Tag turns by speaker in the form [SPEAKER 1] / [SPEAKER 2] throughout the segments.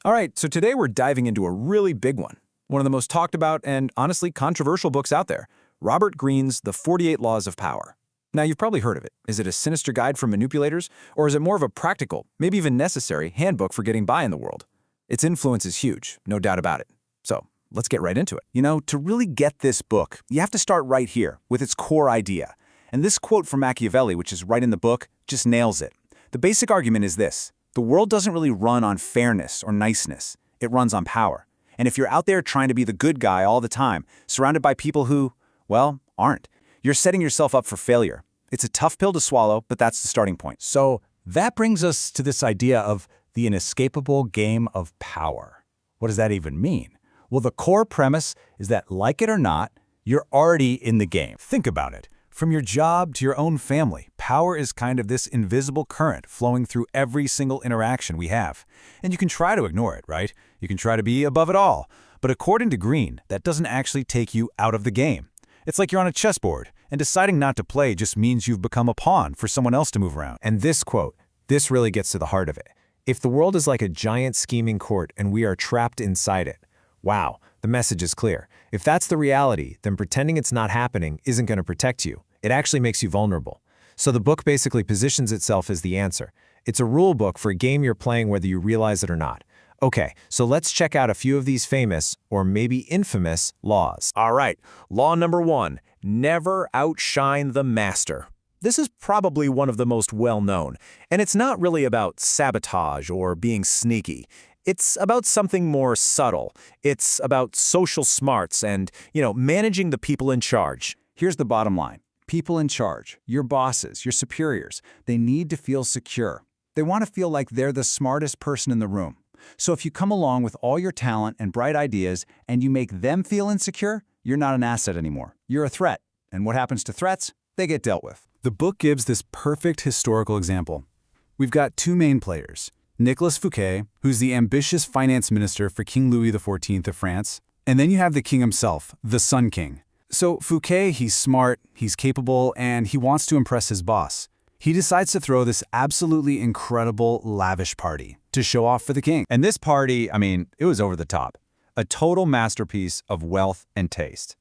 [SPEAKER 1] All right, so today we're diving into a really big one of the most talked about and honestly controversial books out there, Robert Greene's The 48 Laws of Power. Now, you've probably heard of it. Is it a sinister guide for manipulators, or is it more of a practical, maybe even necessary, handbook for getting by in the world? Its influence is huge, no doubt about it. So, let's get right into it.
[SPEAKER 2] To really get this book, you have to start right here, with its core idea. And this quote from Machiavelli, which is right in the book, just nails it. The basic argument is this: the world doesn't really run on fairness or niceness. It runs on power. And if you're out there trying to be the good guy all the time, surrounded by people who, well, aren't, you're setting yourself up for failure. It's a tough pill to swallow, but that's the starting point.
[SPEAKER 3] So that brings us to this idea of the inescapable game of power. What does that even mean? Well, the core premise is that, like it or not, you're already in the game. Think about it. From your job to your own family, power is kind of this invisible current flowing through every single interaction we have. And you can try to ignore it, right? You can try to be above it all. But according to Greene, that doesn't actually take you out of the game. It's like you're on a chessboard, and deciding not to play just means you've become a pawn for someone else to move around.
[SPEAKER 4] And this quote, this really gets to the heart of it. If the world is like a giant scheming court and we are trapped inside it, wow, the message is clear. If that's the reality, then pretending it's not happening isn't going to protect you. It actually makes you vulnerable. So the book basically positions itself as the answer. It's a rule book for a game you're playing whether you realize it or not. Okay, so let's check out a few of these famous, or maybe infamous, laws.
[SPEAKER 1] All right, law number 1, never outshine the master. This is probably one of the most well-known, and it's not really about sabotage or being sneaky. It's about something more subtle. It's about social smarts and, managing the people in charge.
[SPEAKER 2] Here's the bottom line. People in charge, your bosses, your superiors, they need to feel secure. They want to feel like they're the smartest person in the room. So if you come along with all your talent and bright ideas and you make them feel insecure, you're not an asset anymore. You're a threat. And what happens to threats? They get dealt with.
[SPEAKER 3] The book gives this perfect historical example. We've got two main players: Nicolas Fouquet, who's the ambitious finance minister for King Louis XIV of France, and then you have the king himself, the Sun King. So Fouquet, he's smart, he's capable, and he wants to impress his boss. He decides to throw this absolutely incredible, lavish party to show off for the king.
[SPEAKER 2] And this party, it was over the top. A total masterpiece of wealth and taste.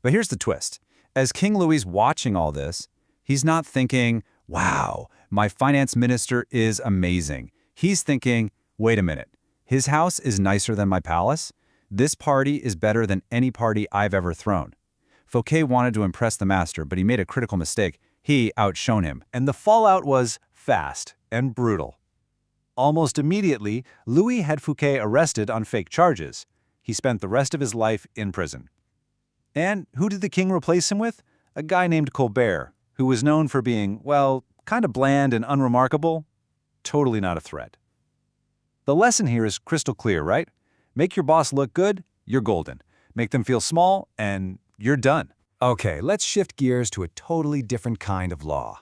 [SPEAKER 2] But here's the twist. As King Louis's watching all this, he's not thinking, wow, my finance minister is amazing. He's thinking, wait a minute, his house is nicer than my palace? This party is better than any party I've ever thrown. Fouquet wanted to impress the master, but he made a critical mistake. He outshone him.
[SPEAKER 3] And the fallout was fast and brutal. Almost immediately, Louis had Fouquet arrested on fake charges. He spent the rest of his life in prison. And who did the king replace him with? A guy named Colbert, who was known for being, well, kind of bland and unremarkable. Totally not a threat. The lesson here is crystal clear, right? Make your boss look good, you're golden. Make them feel small, and you're done.
[SPEAKER 4] Okay, let's shift gears to a totally different kind of law.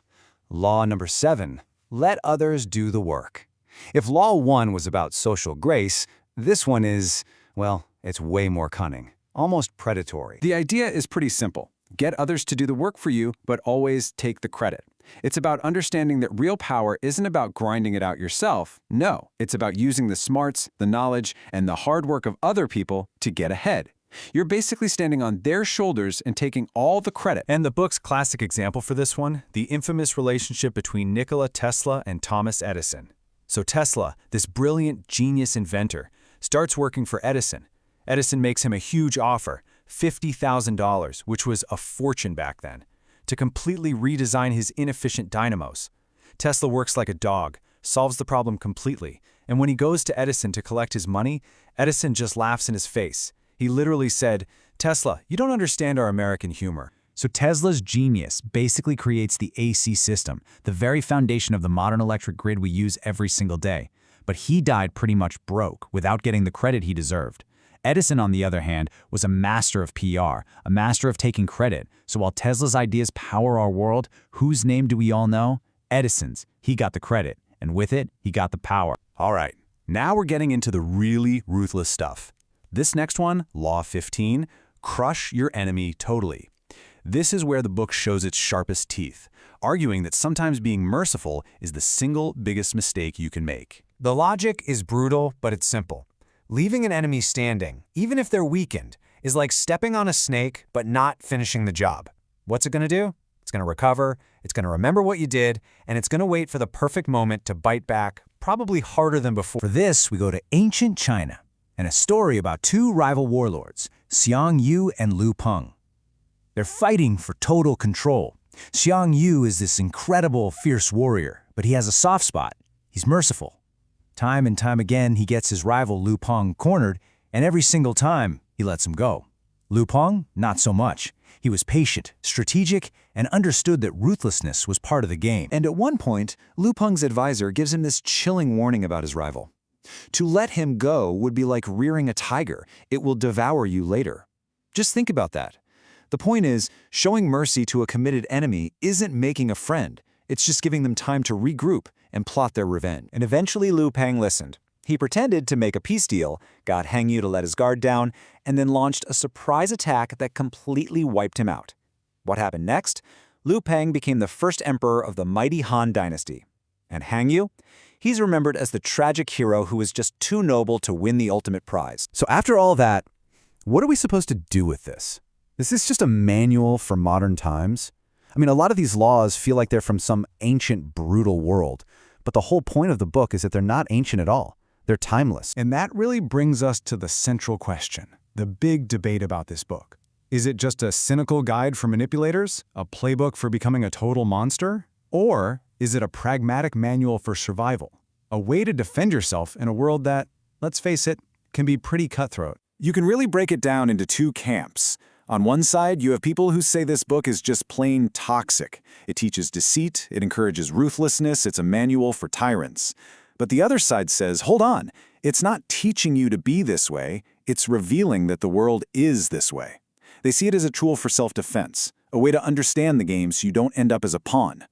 [SPEAKER 4] Law number 7, let others do the work. If Law 1 was about social grace, this one is, well, it's way more cunning, almost predatory.
[SPEAKER 2] The idea is pretty simple. Get others to do the work for you, but always take the credit. It's about understanding that real power isn't about grinding it out yourself. No, it's about using the smarts, the knowledge, and the hard work of other people to get ahead. You're basically standing on their shoulders and taking all the credit.
[SPEAKER 1] And the book's classic example for this one, the infamous relationship between Nikola Tesla and Thomas Edison. So Tesla, this brilliant genius inventor, starts working for Edison. Edison makes him a huge offer, $50,000, which was a fortune back then, to completely redesign his inefficient dynamos. Tesla works like a dog, solves the problem completely, and when he goes to Edison to collect his money, Edison just laughs in his face. He literally said, "Tesla, you don't understand our American humor."
[SPEAKER 3] So Tesla's genius basically creates the AC system, the very foundation of the modern electric grid we use every single day. But he died pretty much broke without getting the credit he deserved. Edison, on the other hand, was a master of PR, a master of taking credit. So while Tesla's ideas power our world, whose name do we all know? Edison's. He got the credit, and with it, he got the power.
[SPEAKER 1] All right, now we're getting into the really ruthless stuff. This next one, Law 15, crush your enemy totally. This is where the book shows its sharpest teeth, arguing that sometimes being merciful is the single biggest mistake you can make.
[SPEAKER 5] The logic is brutal, but it's simple. Leaving an enemy standing, even if they're weakened, is like stepping on a snake but not finishing the job. What's it going to do? It's going to recover, it's going to remember what you did, and it's going to wait for the perfect moment to bite back, probably harder than before.
[SPEAKER 3] For this, we go to ancient China and a story about two rival warlords, Xiang Yu and Lu Peng. They're fighting for total control. Xiang Yu is this incredible, fierce warrior, but he has a soft spot. He's merciful. Time and time again, he gets his rival Lu Peng cornered, and every single time, he lets him go. Lu Peng, not so much. He was patient, strategic, and understood that ruthlessness was part of the game.
[SPEAKER 6] And at one point, Lu Peng's advisor gives him this chilling warning about his rival. To let him go would be like rearing a tiger. It will devour you later. Just think about that. The point is, showing mercy to a committed enemy isn't making a friend. It's just giving them time to regroup and plot their revenge. And eventually Lu Peng listened. He pretended to make a peace deal, got Hang Yu to let his guard down, and then launched a surprise attack that completely wiped him out. What happened next? Lu Peng became the first emperor of the mighty Han dynasty. And Hang Yu? He's remembered as the tragic hero who was just too noble to win the ultimate prize.
[SPEAKER 3] So after all that, what are we supposed to do with this? Is this just a manual for modern times? I mean, a lot of these laws feel like they're from some ancient, brutal world, but the whole point of the book is that they're not ancient at all. They're timeless.
[SPEAKER 1] And that really brings us to the central question, the big debate about this book. Is it just a cynical guide for manipulators, a playbook for becoming a total monster? Or is it a pragmatic manual for survival, a way to defend yourself in a world that, let's face it, can be pretty cutthroat? You can really break it down into two camps. On one side, you have people who say this book is just plain toxic. It teaches deceit, it encourages ruthlessness, it's a manual for tyrants. But the other side says, hold on, it's not teaching you to be this way, it's revealing that the world is this way. They see it as a tool for self-defense, a way to understand the game so you don't end up as a pawn.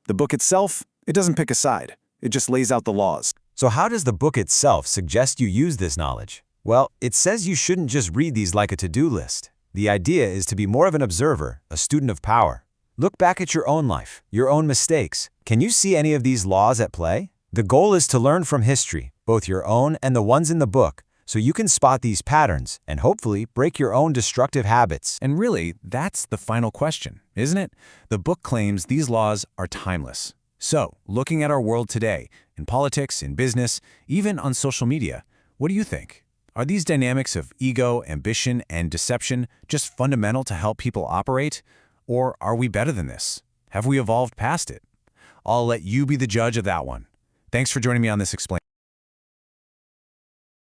[SPEAKER 1] The book itself, it doesn't pick a side. It just lays out the laws.
[SPEAKER 5] So how does the book itself suggest you use this knowledge? Well, it says you shouldn't just read these like a to-do list. The idea is to be more of an observer, a student of power. Look back at your own life, your own mistakes. Can you see any of these laws at play? The goal is to learn from history, both your own and the ones in the book, so you can spot these patterns and hopefully break your own destructive habits.
[SPEAKER 1] And really, that's the final question, isn't it? The book claims these laws are timeless. So, looking at our world today, in politics, in business, even on social media, what do you think? Are these dynamics of ego, ambition, and deception just fundamental to help people operate? Or are we better than this? Have we evolved past it? I'll let you be the judge of that one. Thanks for joining me on this Explain.